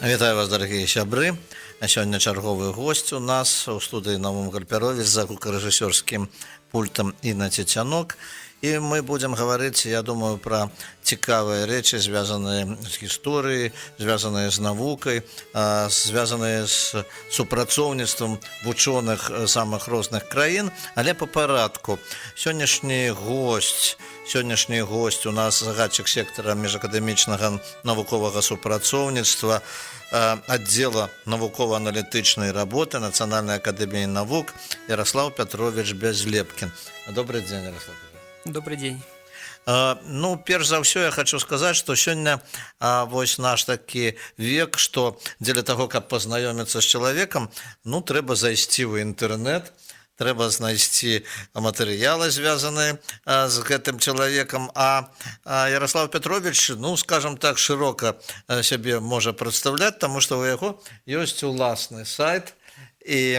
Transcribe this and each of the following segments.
Вітаю вас, дарагія сябры. Сёння чарговы госць у нас у студыі Новым Гальпярове за гукарэжысёрскім пультам Інна Цецянок. І мы будзем гаварыць, я думаю, пра цікавыя рэчы, звязаныя з гісторыяй, звязаныя з навукай, звязаныя з супрацоўніцтвам вучоных самых розных краін, але па парадку. Сённяшні госць у нас загадчык сектара міжакадэмічнага навуковага супрацоўніцтва аддзела навукова-аналітычнай работы Нацыянальнай акадэміі навук Ярослав Пятрович Бязлепкін. Добрый дзень, Ярослав Петрович. Добрый день. Ну, перш за ўсё я хочу сказаць, што сёння вось наш такі век, што дзеля таго, каб пазнаёміцца з чалавекам, ну, трэба зайсці ў інтэрнэт, трэба знайсці матэрыялы, звязаныя з гэтым чалавекам. А Ярослав Петрович, ну, скажем так, шырока сябе можа прадстаўляць, таму што ў яго ёсць уласны сайт. І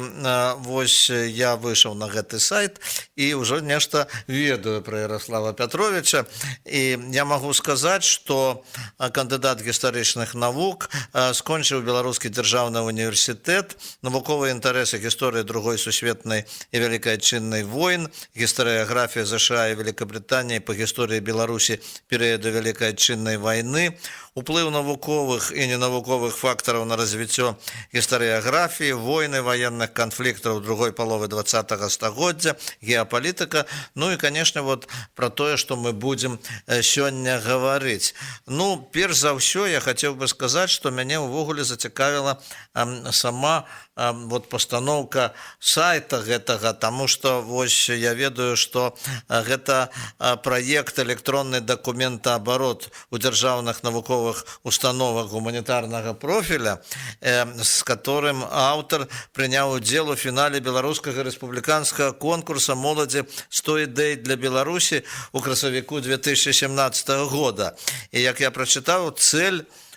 вось я выйшаў на гэты сайт і ўжо нешта ведаю пра Ярослава Пятровича. І я магу сказаць, што кандыдат гістарычных навук, скончыў Беларускі дзяржаўны універсітэт, навуковыя інтарэсы гісторыі Другой сусветнай і Вялікай Адчыннай войн, гістарыяграфія ЗША і Великабрытаніі па гісторыі Беларусі перыяду Вялікай Адчыннай вайны, уплыў навуковых і ненавуковых фактараў на развіццё гістарыяграфіі, войны, военных конфликтов другой половы 20-го стагоддзя, геопалітыка, ну и, конечно, вот про тое, что мы будем сёння гаварыць. Ну, перш за ўсё, я хотел бы сказать, что мяне ўвогуле зацікавіла сама вот постановка сайта гэтага, тому что вось я ведаю, что гэта проект электронны документаабарот у дзяржаўных навуковых установах гуманітарнага профиля, с которым аўтар прыняў удзел у фінале беларускага рэспубліканскага конкурса моладзі 100 ідэй для Беларусі у красавіку 2017 года. І як я прачытаў,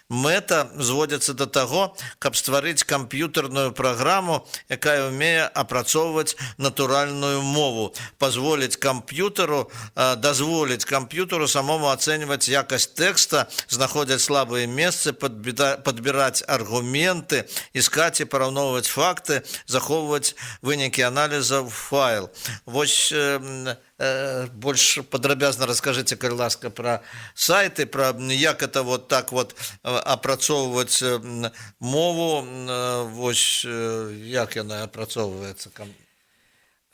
мэта зводзіцца да таго, каб стварыць камп'ютарную праграму, якая ўмее апрацоўваць натуральную мову, дазволіць камп'ютару самому ацэньваць якасць тэкста, знаходзіць слабыя месцы, падбіраць аргументы, іскаць і параўноўваць факты, захоўваць вынікі аналіза ў файл. Вось больш падрабязна раскажыце, калі ласка, пра сайты, пра як это вот так вот апрацоўваць мову, вось як яна апрацоўваецца.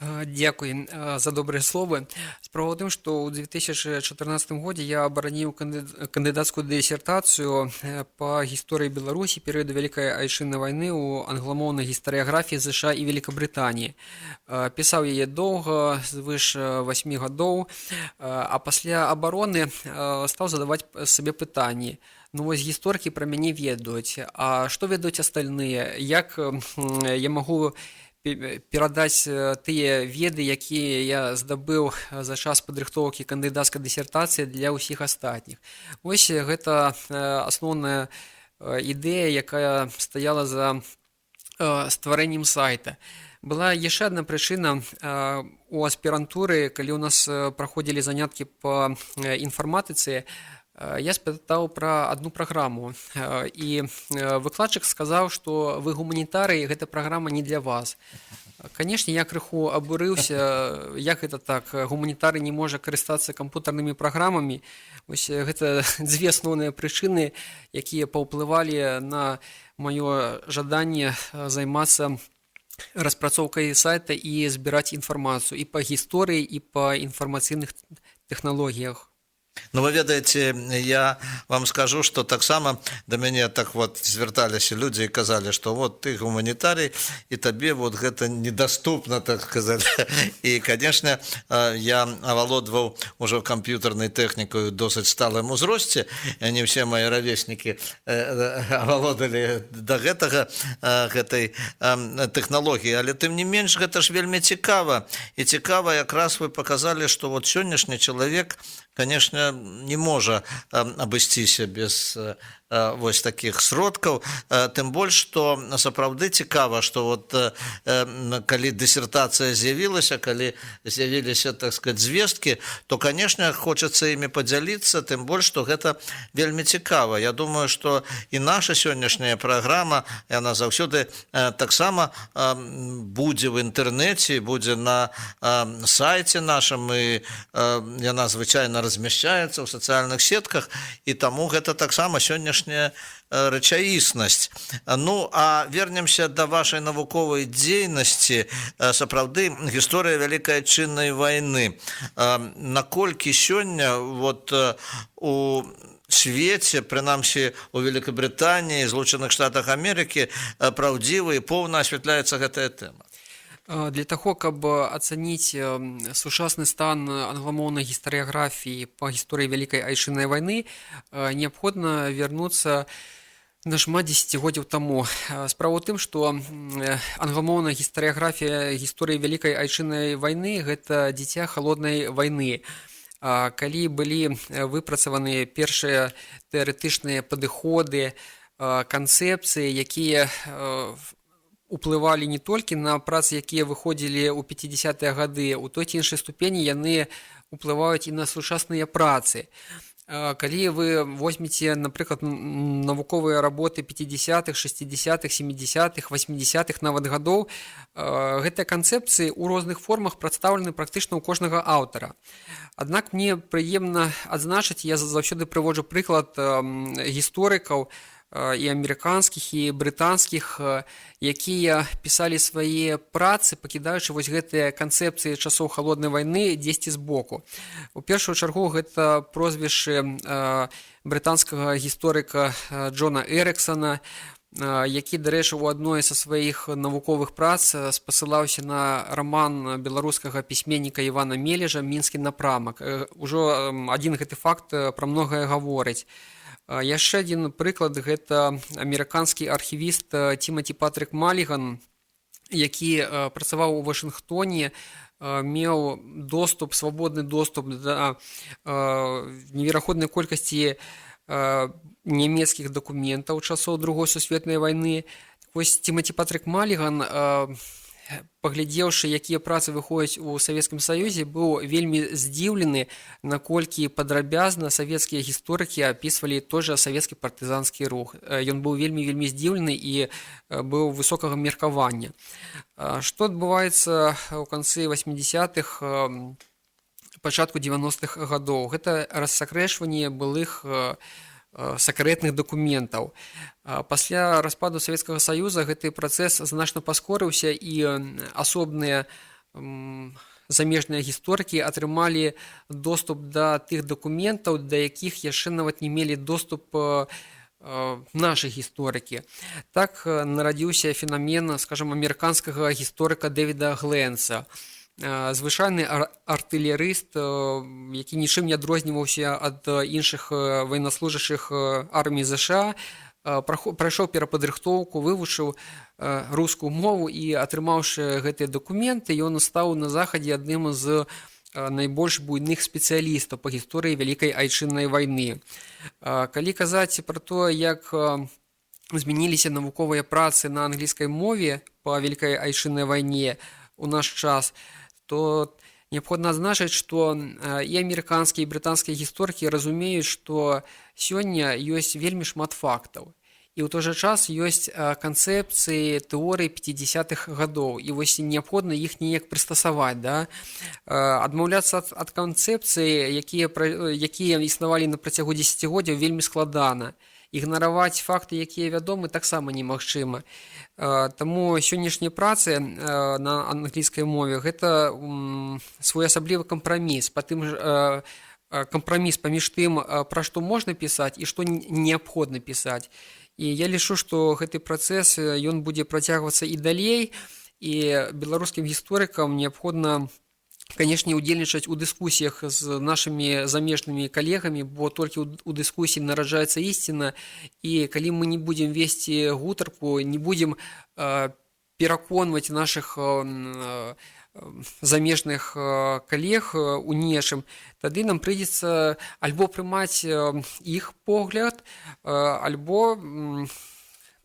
Дякую за добрыя словы. Справа ў тым, што ў 2014 годзе я абараніў кандыдацкую дысертацыю па гісторыі Беларусі перыяду Вялікай Адчыннай вайны ў англамоўнай гістарыяграфіі ЗША і Великабрытаніі. Пісаў яе доўга, звыш 8 гадоў, а пасля абароны стаў задаваць сабе пытанні. Ну вось гісторыкі пра мяне ведаюць, а што ведаюць астальныя? Як я магу перадаць тыя веды, якія я здабыў за час падрыхтоўкі кандыдацкай дысертацыі для ўсіх астатніх. Вось гэта асноўная ідэя, якая стаяла за стварэннем сайта. Была яшчэ адна прычына у аспірантуры, калі ў нас праходзілі заняткі па інфарматыцы, я спытаў пра адну праграму, і выкладчык сказаў, што вы гуманітарый, гэта праграма не для вас. Канешне, я крыху абурыўся, як гэта так, гуманітарый не можа карыстацца камп'ютарнымі праграмамі. Вось гэта дзве асноўныя прычыны, якія паўплывалі на маё жаданне займацца распрацоўкай сайта і збіраць інфармацыю і па гісторыі, і па інфармацыйных тэхналогіях. Ну, вы ведаеце, я вам скажу, што таксама да мяне так вот звярталіся людзі і казалі, што вот ты гуманітарый, і табе вот гэта недаступна, так сказаць. І, канешне, я авалодваў ужо камп'ютарнай тэхнікаю досыць сталым узросце. Не ўсе мае равеснікі авалодалі да гэтай тэхналогіі, але тым не менш гэта ж вельмі цікава. І цікава, якраз вы паказалі, што вот сённяшні чалавек, конечно, не можа абысціся без вось таких сродкаў, тым больш што сапраўды цікава, што вот калі дысертацыя з'явілася, калі з'явіліся, так сказать, звесткі, то, конечно, хочацца імі падзяліцца, тым больш што гэта вельмі цікава. Я думаю, што і наша сённяшняя праграма, яна заўсёды таксама будзе в інтэрнэце, будзе на сайце нашым, і яна звычайна размяшчаецца ў сацыяльных сетках, і таму гэта таксама сённяшняя рэчаіснасць. Ну, а вернемся да вашай навуковай дзейнасці. Сапраўды, гісторыя Вялікай Айчыннай вайны. Наколькі сёння вот у свеце, прынамсі у Великабрытаніі, Злучаных Штатах Амерыкі, праўдзіва і поўна асвятляецца гэтая тэма? Для таго, каб ацаніць сучасны стан англамоўнай гістарыяграфіі па гісторыі Вялікай Айчыннай вайны, неабходна вярнуцца на шмат дзесяцігоддзяў таму. Справа ў тым, што англамоўная гістарыяграфія гісторыі Вялікай Айчыннай вайны – гэта дзіця халоднай вайны. Калі былі выпрацаваны першыя тэарэтычныя падыходы, канцэпцыі, якія уплывалі не толькі на працы, якія выходзілі ў 50-е гады, у той ці іншай ступені яны уплываюць і на сучасныя працы. Калі вы возьмеце, напрыклад, навуковыя работы 50-х, 60-х, 70-х, 80-х нават гадоў, гэтыя канцэпцыі ў розных формах прадстаўлены практычна ў кожнага аўтара. Аднак мне прыемна адзначыць, я заўсёды прыводжу прыклад гісторыкаў і амерыканскіх, і брытанскіх, якія пісалі свае працы, пакідаючы вось гэтыя канцэпцыі часоў халоднай вайны дзесьці збоку. У першую чаргу гэта прозвішчы брытанскага гісторыка Джона Эрыксона, які, дарэчы, у адной са сваіх навуковых прац спасылаўся на раман беларускага пісьменніка Івана Мележа «Мінскі напрамак». Ужо адзін гэты факт пра многае гаворыць. Яшчэ адзін прыклад – гэта амерыканскі архівіст Тиматі Патрик Маліган, які працаваў у Вашынгтоне, меў доступ, свабодны доступ да неверагоднай колькасці нямецкіх дакументаў часоў Другой сусветнай вайны. Вось Тиматі Патрик Маліган, паглядзеўшы, якія працы выходзяць у Савецкім Саюзе, быў вельмі здзіўлены, наколькі падрабязна савецкія гісторыкі апісвалі той жа савецкі партызанскі рух. Ён быў вельмі здзіўлены і быў высокага меркавання. Што адбываецца ў канцы 80-х, пачатку 90-х гадоў? Гэта рассакрэчванне былых сакрэтных дакументаў. Пасля распаду Савецкага Саюза гэты працэс значна паскорыўся, і асобныя замежныя гісторыкі атрымалі доступ да тых дакументаў, да якіх яшчэ нават не мелі доступ нашы гісторыкі. Так нарадзіўся фенамен, скажам, амерыканскага гісторыка Дэвіда Гленца. Звычайны артылерыст, які нічым не адрозніваўся ад іншых ваеннаслужачых арміі ЗША, прайшоў перападрыхтоўку, вывучыў рускую мову, і, атрымаўшы гэтыя дакументы, ён стаў на захадзе адным з найбольш буйных спецыялістаў па гісторыі Вялікай Айчыннай вайны. Калі казаць пра тое, як змяніліся навуковыя працы на англійскай мове па Вялікай Айчыннай вайне у наш час, то неабходна адзначыць, што і амерыканскія, і брытанскія гісторыкі разумеюць, што сёння ёсць вельмі шмат фактаў. І ў той жа час ёсць канцэпцыі, тэорыі 50-х гадоў, і вось неабходна іх неяк прыстасаваць. Адмаўляцца ад канцэпцый, якія існавалі на працягу дзесяцігоддзяў, вельмі складана. Ігнараваць факты, якія вядомы, таксама немагчыма. Таму сённяшнія працы на англійскай мове – гэта своеасаблівы кампраміс, кампраміс паміж тым, пра што можна пісаць і што неабходна пісаць. І я лічу, што гэты працэс ён будзе працягвацца і далей, і беларускім гісторыкам неабходна, канешне, удзельнічаць у дыскусіях з нашымі замежнымі калегамі, бо толькі ў дыскусіі нараджаецца ісціна, і калі мы не будзем весці гутарку, не будзем пераконваць нашых замежных калег у нечым, тады нам прыйдзецца альбо прымаць іх погляд, альбо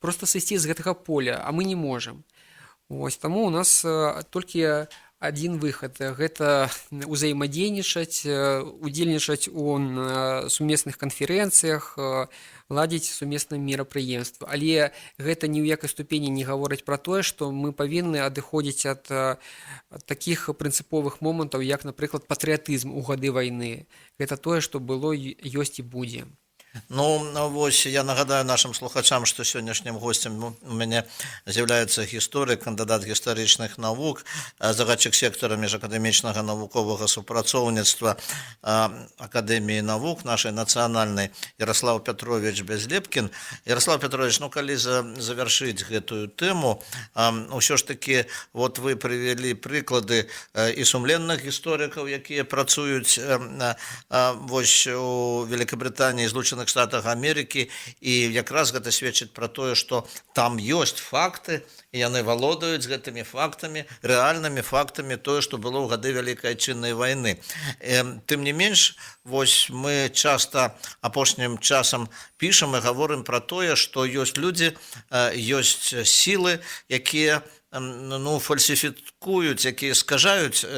просто сысці з гэтага поля, а мы не можам. Вось, таму у нас толькі адзін выхад – гэта ўзаемадзейнічаць, удзельнічаць у сумесных канферэнцыях, ладзіць сумесныя мерапрыемствы. Але гэта ні ў якай ступені не гаворыць пра тое, што мы павінны адыходзіць ад такіх прынцыповых момантаў, як, напрыклад, патрыятызм у гады вайны. Гэта тое, што было, ёсць і будзе. Ну, вось, я нагадаю нашим слухачам, што сённяшнім гостем у мяне з'яўляецца гісторык, кандыдат гістарычных навук, загадчык сектара міжакадэмічнага навуковага супрацоўніцтва Акадэміі навук нашай нацыянальнай Ярослав Петрович Безлепкін. Ярослав Петрович, ну, калі завяршыць гэтую тэму, ўсё ж такі, вот вы прывялі прыклады і сумленных гісторыкаў, якія працуюць вось у Великабрытаніі, Злучаных Штатах Амерыкі, і якраз гэта сведчыць пра тое, што там ёсць факты, і яны валодаюць гэтымі фактамі, рэальнымі фактамі тое, што было ў гады Вялікай Адчыннай вайны. Тым не менш, вось мы часта апошнім часам пішам і гаворым пра тое, што ёсць людзі, ёсць сілы, якія фальсіфікуюць, якія скажаюць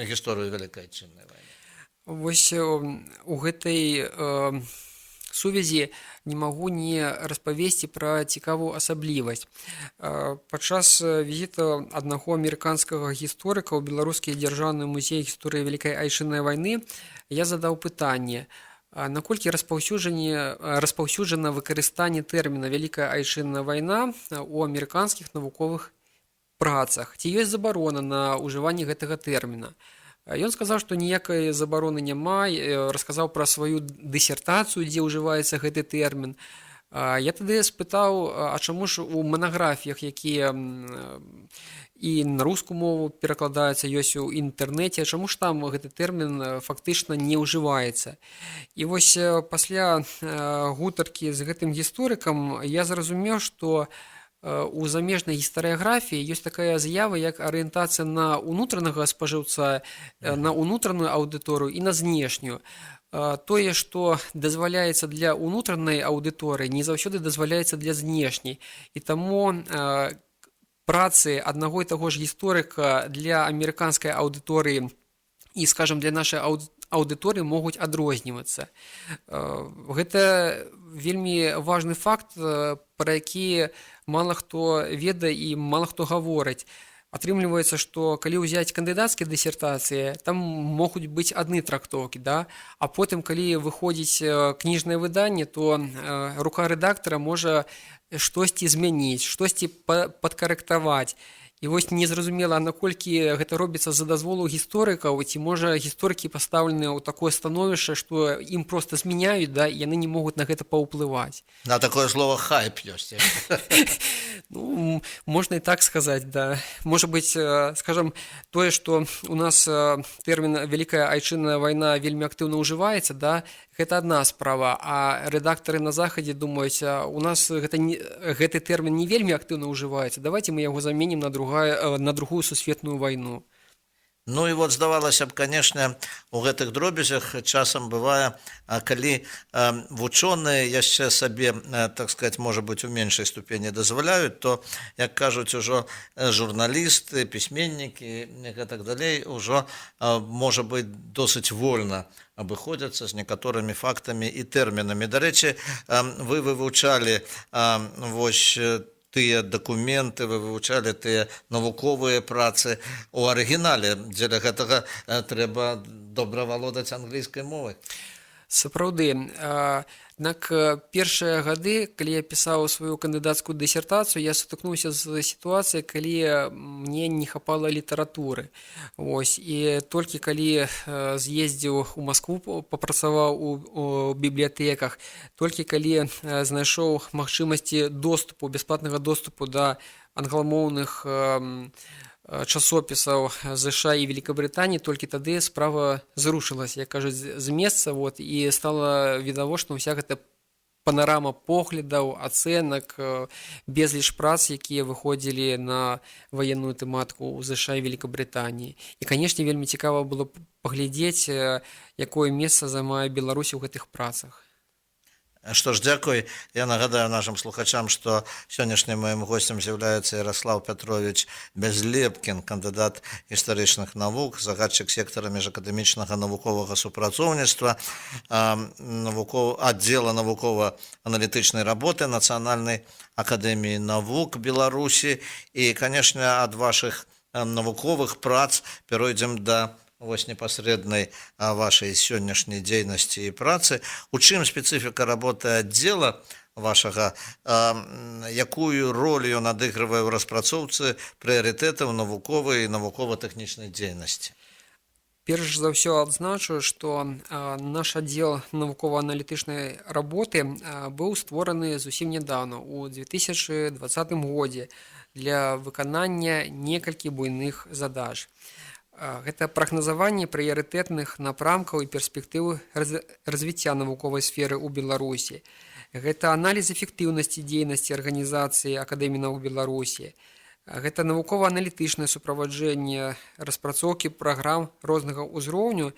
гісторыю Вялікай Адчыннай вайны. Вось у гэтай сувязі не магу не распавесці пра цікавую асаблівасць. Падчас візіта аднаго амерыканскага гісторыка ў беларускі дзяржаўны музей гісторыі Вялікай Адчыннай вайны я задаў пытанне, наколькі распаўсюджана выкарыстанне тэрміна Вялікая Адчынная вайна у амерыканскіх навуковых працах, ці ёсць забарона на ўжыванне гэтага тэрміна. Ён сказаў, што ніякай забароны няма, расказаў пра сваю дысертацыю, дзе ўжываецца гэты тэрмін. Я тады спытаў, а чаму ж у манаграфіях, якія і на рускую мову перакладаюцца, ёсць у інтэрнэце, чаму ж там гэты тэрмін фактычна не ўжываецца. І вось пасля гутаркі з гэтым гісторыкам я зразумеў, што у замежнай гістарыяграфіі ёсць такая з'ява, як арыентацыя на ўнутранага спажыўца, на ўнутраную аўдыторыю і на знешнюю. Тое, што дазваляецца для ўнутранай аўдыторыі, не заўсёды дазваляецца для знешняй. І таму працы аднаго і таго ж гісторыка для амерыканскай аўдыторыі і, скажам, для нашай аўдыторыі могуць адрознівацца. Гэта вельмі важны факт, пра які мала хто ведае і мала хто гаворыць. Атрымліваецца, што калі ўзяць кандыдацкія дысертацыі, там могуць быць адны трактоўкі, да? А потым, калі выходзіць кніжнае выданне, то рука рэдактара можа штосьці змяніць, штосьці падкарэктаваць. І вось незразумела, наколькі гэта робіцца за дазволу гісторыкаў, ці можа гісторыкі пастаўлены ў такое становішча, што ім проста змяняюць, да, і яны не могуць на гэта паўплываць. На такое слово хайп ёсць. Ну, можна і так сказаць, да. Можа быць, скажам, тое, што у нас тэрмін Вялікая Адчынная вайна вельмі актыўна ўжываецца, да, гэта адна справа, а рэдактары на захадзе думаюць, у нас гэты тэрмін не вельмі актыўна ўжываецца, давайте мы яго заменім на другую сусветную вайну. Ну і вот здавалася б, канешне, у гэтых дробязях часам бывае, калі вучоныя яшчэ сабе, так сказать, можа быць, у меншай ступені дазваляюць, то, як кажуць ужо журналісты, пісьменнікі і так далей, ужо можа быць досыць вольна абыходзяцца з некаторымі фактамі і тэрмінамі. Дарэчы, вы вывучалі вось тыя дакументы, вы вывучалі тыя навуковыя працы у арыгінале. Дзеля гэтага трэба добра валодаць англійскай мовай. Сапраўды. Аднак першыя гады, калі я пісаў сваю кандыдацкую дысертацыю, я сутыкнуўся з сітуацыяй, калі мне не хапала літаратуры. Вось. І толькі калі з'ездзіў у Маскву, папрацаваў у бібліятэках, толькі калі знайшоў магчымасці доступу, бясплатнага доступу да англамоўных часопісаў ЗША і Великабрытаніі, толькі тады справа зрушылася, як кажуць, з месца, вот, і стала відавочна ўся гэта панарама поглядаў, ацэнак, безліч прац, якія выходзілі на ваенную тэматыку ў ЗША і Великабрытаніі. І, канешне, вельмі цікава было паглядзець, якое месца займае Беларусь у гэтых працах. Што ж, дзякуй. Я нагадаю нашим слухачам, што сённяшнім маім гостем з'яўляецца Ярослав Петрович Бязлепкін, кандыдат гістарычных навук, загадчык сектара міжакадэмічнага навуковага супрацоўніцтва, аддзела навукова-аналітычнай работы Нацыянальнай акадэміі навук Беларусі. І, канешне, ад вашых навуковых прац перайдзем да непасрэднай вашай сённяшняй дзейнасці і працы. У чым спецыфіка работы аддзела вашага, якую роль ён адыгрывае ў распрацоўцы прыярытэтаў навуковай і навукова-тэхнічнай дзейнасці? Перш за ўсё адзначу, што наш аддзел навукова-аналітычнай работы быў створаны зусім нядаўна, у 2020 годзе, для выканання некалькі буйных задач. Гэта прагназаванне прыярытэтных напрамкаў і перспектыў развіцця навуковай сферы ў Беларусі. Гэта аналіз эфектыўнасці дзейнасці арганізацыі Акадэміі навук Беларусі. Гэта навукова-аналітычнае суправаджэнне распрацоўкі праграм рознага ўзроўню.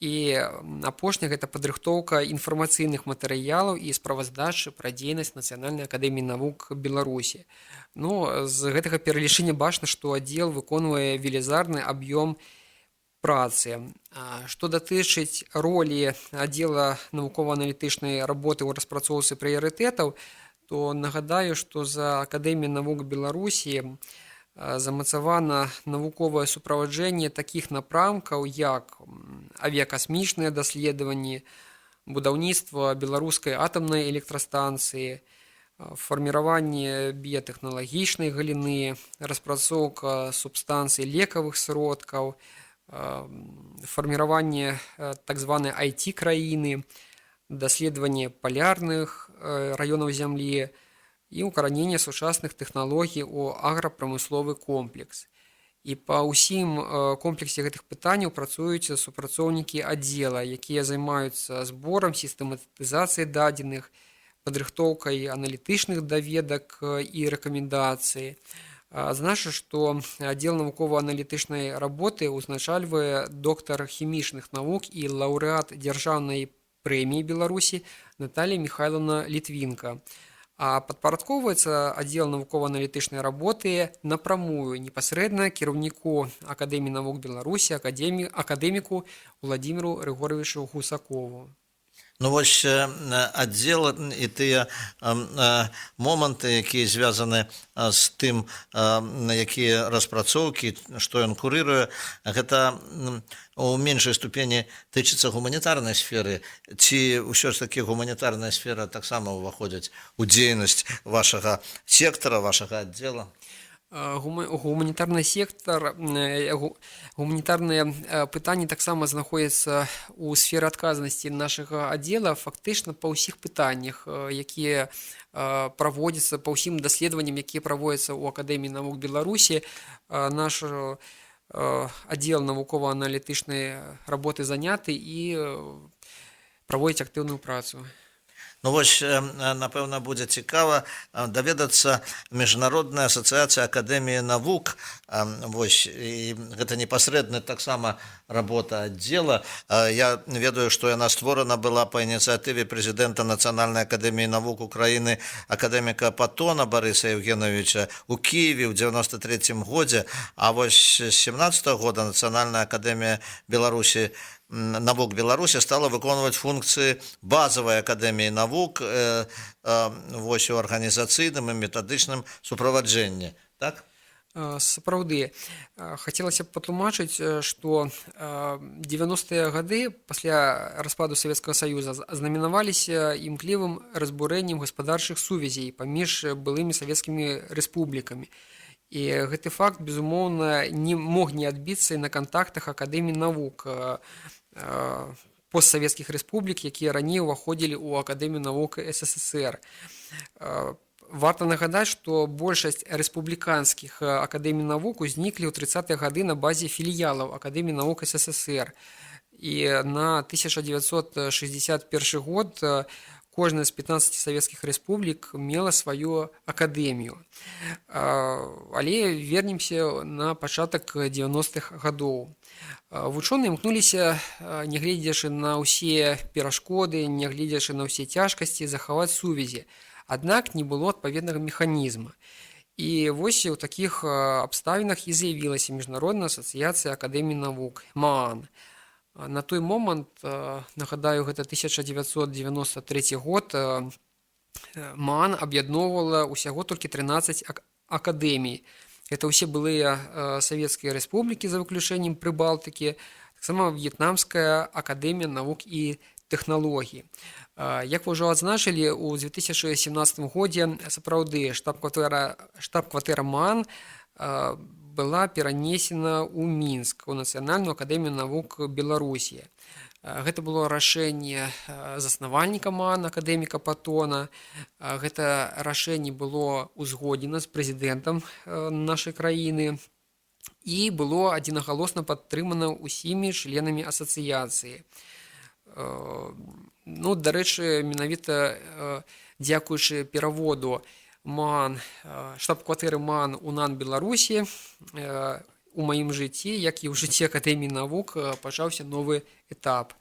І апошняе гэта падрыхтоўка інфармацыйных матэрыялаў і справаздачы пра дзейнасць Нацыянальнай акадэміі навук Беларусі. З гэтага пералічэння бачна, што аддзел выконвае велізарны аб'ём працы. Што датычыць ролі аддзела навукова-аналітычнай работы ў распрацоўцы прыярытэтаў, то нагадаю, што за Акадэміяй навук Беларусі замацавана навуковае суправаджэнне такіх напрамкаў, як авіякасмічныя даследаванні, будаўніцтва беларускай атамнай электрастанцыі, фарміраванне біятэхналагічнай галіны, распрацоўка субстанцый лекавых сродкаў, фарміраванне так званай IT-краіны, даследаванне палярных раёнаў зямлі, і ўкараненне сучасных тэхналогій у аграпрамысловы комплекс. І па ўсім комплексе гэтых пытанняў працуюць супрацоўнікі аддзела, якія займаюцца зборам, сістэматызацыяй дадзеных, падрыхтоўкай аналітычных даведак і рэкамендацый. Адзначу, што аддзел навукова-аналітычнай работы ўзначальвае доктар хімічных навук і лаўрэат дзяржаўнай прэміі Беларусі Наталія Михайловна Літвінка. А падпарадкоўваецца аддзел навукова-аналітычнай работы напрамую непасрэдна кіраўніку Акадэміі навук Беларусі, акадэміку Владзіміру Рыгоровичу Гусакову. Аддзел і тыя моманты, якія звязаны з тым, якія распрацоўкі, што ён курыруе, гэта у меншай ступені тычыцца гуманітарнай сферы, ці ўсё ж такі гуманітарная сфера таксама ўваходзіць у дзейнасць вашага сектара, вашага аддзела? Гуманітарны сектар, гуманітарныя пытанні таксама знаходзяцца ў сферы адказнасці нашага аддзела фактычна па ўсіх пытаннях, якія праводзяцца, па ўсім даследаванням, якія праводзяцца ў Акадэміі навук Беларусі. Наш аддзел навукова-аналітычнай работы заняты і праводзіць актыўную працу. Напэўна, будзе цікава даведацца Міжнародная асацыяцыя акадэміі навук. І гэта непасрэдна таксама работа аддзела. Я ведаю, што яна створана была па ініцыятыве прэзідэнта Нацыянальнай акадэміі навук Украіны акадэміка Патона Барыса Евгеновича ў Кіеве ў 93 годзе, а з 17 года Нацыянальная акадэмія навук Беларусі стала выконваць функцыі базавай акадэміі навук у арганізацыйным і метадычным суправаджэнні. Так? Сапраўды. Хацелася б патлумачыць, што 90-е гады пасля распаду Савецкага Саюза знаменаваліся імклівым разбурэннем гаспадарчых сувязей паміж былымі савецкімі рэспублікамі. І гэты факт, безумоўна, не мог не адбіцца і на кантактах Акадэміі навук постсавецкіх рэспублік, якія раней уваходзілі ў Акадэмію навук СССР. Варта нагадаць, што большасць рэспубліканскіх акадэмій навук узніклі ў 30-е гады на базе філіялаў Акадэміі навук СССР. І на 1961 год кожная з 15 савецкіх рэспублік мела сваю акадэмію. Але вернемся на пачатак 90-х гадоў. Вучоныя імкнуліся, нягледзячы на ўсе перашкоды, нягледзячы на ўсе цяжкасці, захаваць сувязі. Аднак не было адпаведнага механізма. І вось у такіх абставінах і з'явілася Міжнародная асацыяцыя акадэмій навук МААН. На той момант, нагадаю, гэта 1993 год, МААН аб'ядноўвала ўсяго толькі 13 акадэмій. Это ўсе былыя савецкія рэспублікі за выключэннем Прыбалтыкі, таксама В'етнамская акадэмія навук і тэхналогій. Як вы ўжо адзначылі, у 2017 годзе сапраўды штаб-кватэра МААН была перанесена ў Мінск, у Нацыянальную акадэмію навук Беларусі. Гэта было рашэнне заснавальніка МААН, акадэміка Патона. Гэта рашэнне было узгоднена з прэзідэнтам нашай краіны і было адзінагалосна падтрымана ўсімі членамі асацыяцыі. Дарэчы, менавіта дзякуючы пераводу МААН, штаб-кватэры МААН у НАН Беларусі, у маім жыцці, як і ў жыцці акадэміі навук, пачаўся новы этап.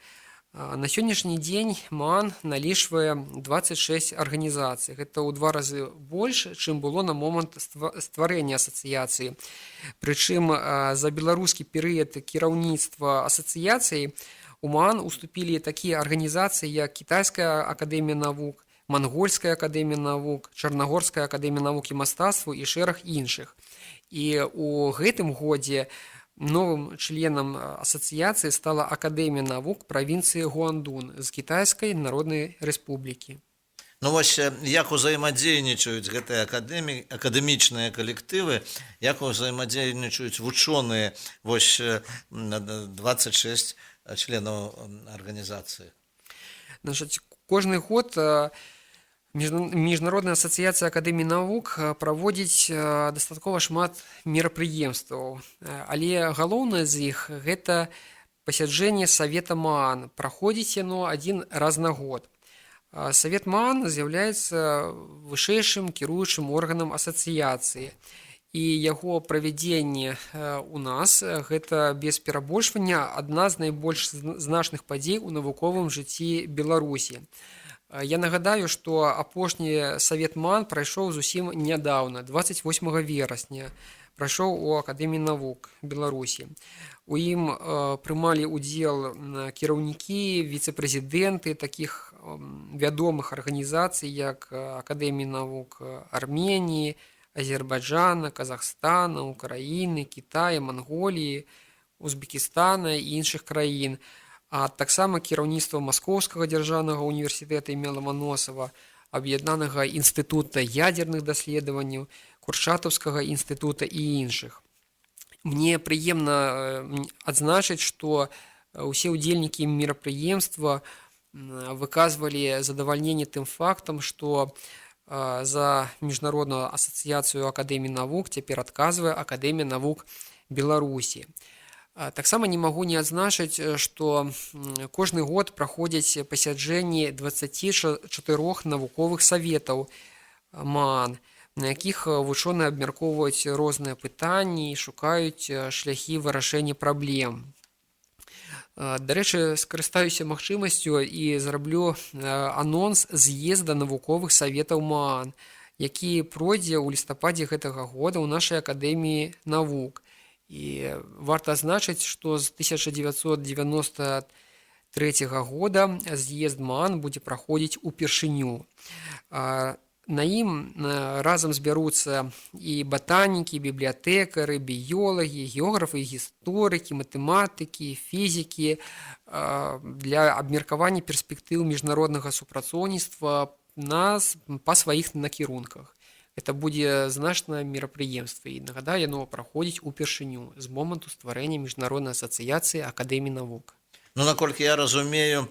На сённяшні дзень МААН налічвае 26 арганізацый. Гэта ў 2 разы больш, чым было на момант стварэння асацыяцыі. Прычым за беларускі перыяд кіраўніцтва асацыяцыі у МААН уступілі такія арганізацыі, як Кітайская акадэмія навук, Мангольская акадэмія навук, Чарнагорская акадэмія навук і мастацтву і шэраг іншых. І ў гэтым годзе новым членам асацыяцыі стала Акадэмія навук правінцыі Гуандун з Кітайскай Народнай Рэспублікі. Ну вось як узаемадзейнічаюць гэтыя акадэмічныя калектывы, як узаемадзейнічаюць вучоныя, вось 26 членаў арганізацыі? Кожны год Міжнародная асацыяцыя акадэмій навук праводзіць дастаткова шмат мерапрыемстваў, але галоўнае з іх гэта пасяджэнне Савета МААН. Праходзіць яно адзін раз на год. Савет МААН з'яўляецца вышэйшым кіруючым органам асацыяцыі, і яго правядзенне у нас гэта без перабольшвання адна з найбольш значных падзей у навуковым жыцці Беларусі. Я нагадаю, што апошні Савет МААН прайшоў зусім нядаўна, 28 верасня, прайшоў у Акадэміі навук Беларусі. У ім прымалі ўдзел кіраўнікі, віцэ-прэзідэнты такіх вядомых арганізацый, як Акадэміі навук Арменіі, Азербайджана, Казахстана, Украіны, Кітая, Манголіі, Узбекістана і іншых краін. А таксама кіраўніцтва Маскоўскага дзяржаўнага універсітэта імя Ломоносова, Аб'яднанага інстытута ядзерных даследаванняў, Курчатаўскага інстытута і іншых. Мне прыемна адзначыць, што ўсе ўдзельнікі мерапрыемства выказвалі задавальненне тым фактам, што за Міжнародную асацыяцыю акадэмій навук цяпер адказвае Акадэмія навук Беларусі. Таксама не магу не адзначыць, што кожны год праходзяць пасяджэнні 24 навуковых саветаў МААН, на якіх вучоныя абмяркоўваюць розныя пытанні і шукаюць шляхі вырашэння праблем. Дарэчы, скарыстаюся магчымасцю і зраблю анонс з'езда навуковых саветаў МААН, які пройдзе ў лістападзе гэтага года ў нашай акадэміі навук. І варта адзначыць, што з 1993 года з'езд МААН будзе праходзіць упершыню. На ім разам збяруцца і батанікі, бібліятэкары, біёлагі, географы, гісторыкі, матэматыкі, фізікі для абмеркавання перспектыў міжнароднага супрацоўніцтва па сваіх накірунках. Это будзе значнае мерапрыемства, і нагадаю, яно праходзіць упершыню з моманту стварэння Міжнароднай асацыяцыі акадэмій навук. Ну, наколькі я разумею,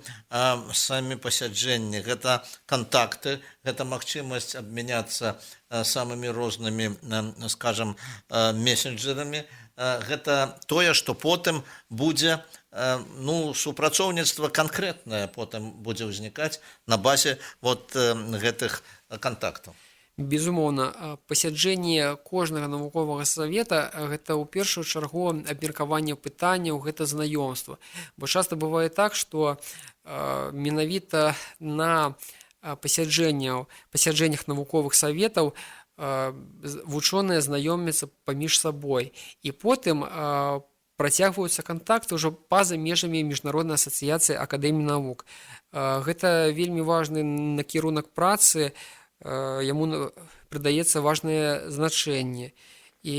самі пасяджэнні, гэта кантакты, гэта магчымасць абмяняцца самымі рознымі, скажам, месенджерамі, гэта тое, што потым будзе супрацоўніцтва канкрэтнае потым будзе ўзнікаць на базе гэтых кантактаў. Безумоўна, пасяджэнне кожнага навуковага савета гэта ў першую чаргу абмеркаванне пытанняў, гэта знаёмства. Бо часта бывае так, што менавіта на пасяджэннях навуковых саветаў вучоныя знаёмяцца паміж сабой. І потым працягваюцца кантакты ўжо па-за межамі міжнароднай асацыяцыі акадэмій навук. Гэта вельмі важны накірунак працы, яму прыдаецца важнае значэнне. І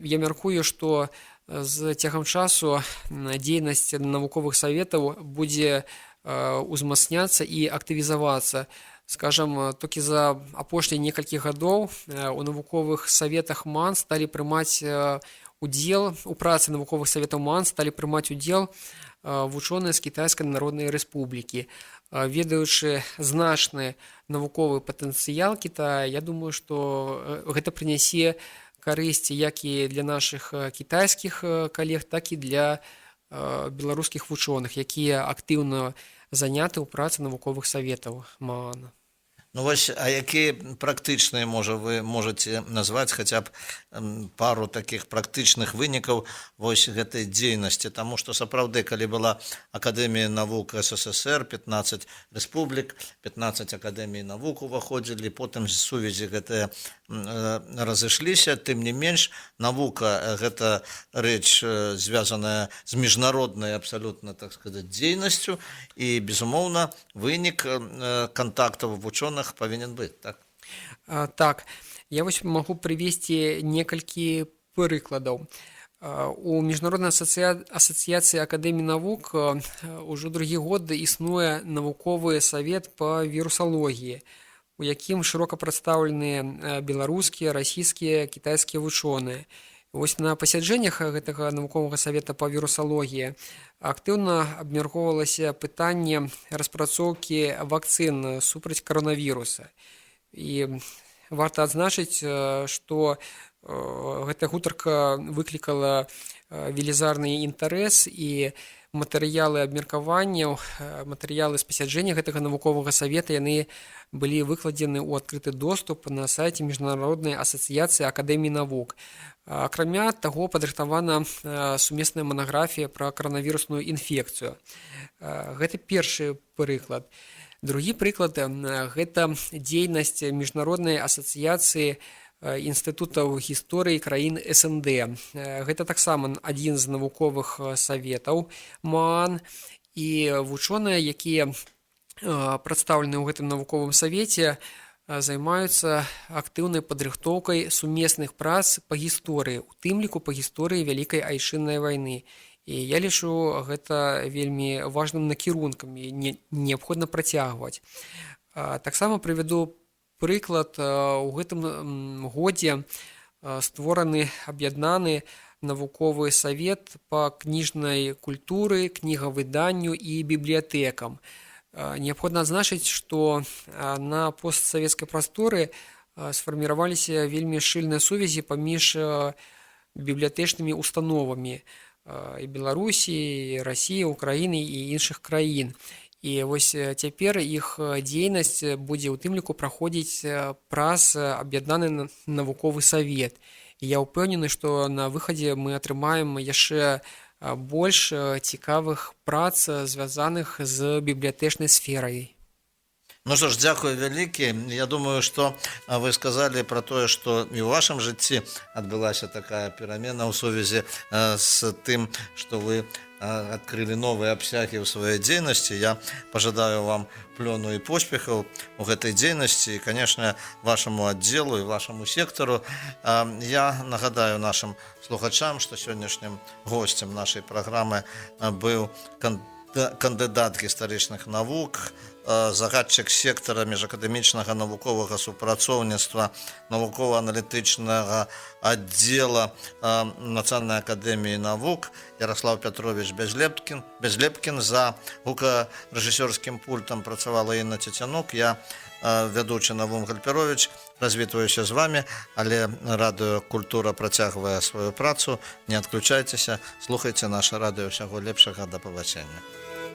я мяркую, што з цягам часу дзейнасць навуковых саветаў будзе узмацняцца і актывізавацца. Скажам, толькі за апошнія некалькі гадоў у навуковых саветах МАН сталі прымаць удзел, у працы навуковых саветаў МАН сталі прымаць удзел вучоныя з Кітайскай Народнай Рэспублікі. Ведаючы значны навуковы патэнцыял Кітая, я думаю, што гэта прынясе карысці як і для нашых кітайскіх калег, так і для беларускіх вучоных, якія актыўна заняты ў працы навуковых саветаў МАН. А якія практычныя, вы можаце назваць хаця б пару такіх практычных вынікаў гэтай дзейнасці, таму што сапраўды, калі была Акадэмія навук СССР, 15 рэспублік, 15 акадэмій навук уваходзілі, потым сувязі гэтыя разышліся, тым не менш, навука гэта рэч звязаная з міжнароднай абсалютна, так сказаць, дзейнасцю, і, безумоўна, вынік кантактаў вучоных павінен быць, так? Так, я вось магу прывесці некалькі прыкладаў. У міжнароднай асацыяцыі акадэмій навук ўжо другі год існуе навуковы савет па вірусалогіі, у якім шырока прадстаўленыя беларускія, расійскія, кітайскія вучоныя. Вось на пасяджэннях гэтага навуковага савета па вірусалогіі актыўна абмяркоўвалася пытанне распрацоўкі вакцын супраць каронавіруса. І варта адзначыць, што гэта гутарка выклікала велізарны інтарэс, і матэрыялы абмеркаванняў, матэрыялы з пасяджэння гэтага навуковага савета, яны былі выкладзены ў адкрыты доступ на сайце міжнароднай асацыяцыі акадэмій навук. Акрамя таго, падрыхтавана сумесная манаграфія пра каранавірусную інфекцыю. Гэта першы прыклад. Другі прыклад – гэта дзейнасць міжнароднай асацыяцыі інстытутаў гісторыі краін СНД. Гэта таксама адзін з навуковых саветаў МАН, і вучоныя, якія прадстаўлены ў гэтым навуковым савеце, займаюцца актыўнай падрыхтоўкай сумесных прац па гісторыі, у тым ліку па гісторыі Вялікай Айчыннай вайны. І я лічу гэта вельмі важным накірункам, і неабходна працягваць. Таксама прывяду прыклад. У гэтым годзе створаны аб'яднаны навуковы савет па кніжнай культуры, кнігавыданню і бібліятэкам. Неабходна адзначыць, што на постсавецкай прасторы сфарміраваліся вельмі шчыльныя сувязі паміж бібліятэчнымі установамі і Беларусі, і Расіі, Украіны і іншых краін. І вось цяпер іх дзейнасць будзе ў тым ліку праходзіць праз аб'яднаны навуковы савет. І я ўпэўнены, што на выхадзе мы атрымаем яшчэ больш цікавых прац, звязаных з бібліятэчнай сферай. Ну што ж, дзякую вялікі. Я думаю, што вы сказалі пра тое, што і ў вашым жыцці адбылася такая перамена ў сувязі з тым, што вы адкрылі новыя абсягі ў сваёй дзейнасці. Я пажадаю вам плёну і поспехаў у гэтай дзейнасці, і, канешне, вашаму аддзелу і вашаму сектару. Я нагадаю нашым слухачам, што сённяшнім госцем нашай праграмы быў кандыдат гістарычных навук, загадчык сектара міжакадэмічнага навуковага супрацоўніцтва навукова-аналітычнага аддзела Нацыянальнай акадэміі навук Ярослав Пятрович Безлепкін. За гукарэжысёрскім пультам працавала Інна Цецянук. Я вядучы Навум Гальперович. Развітваюся з вами, але радыё «Культура» працягвае сваю працу. Не адключайцеся, слухайце наша радыё. Усяго лепшага, да пабачэння.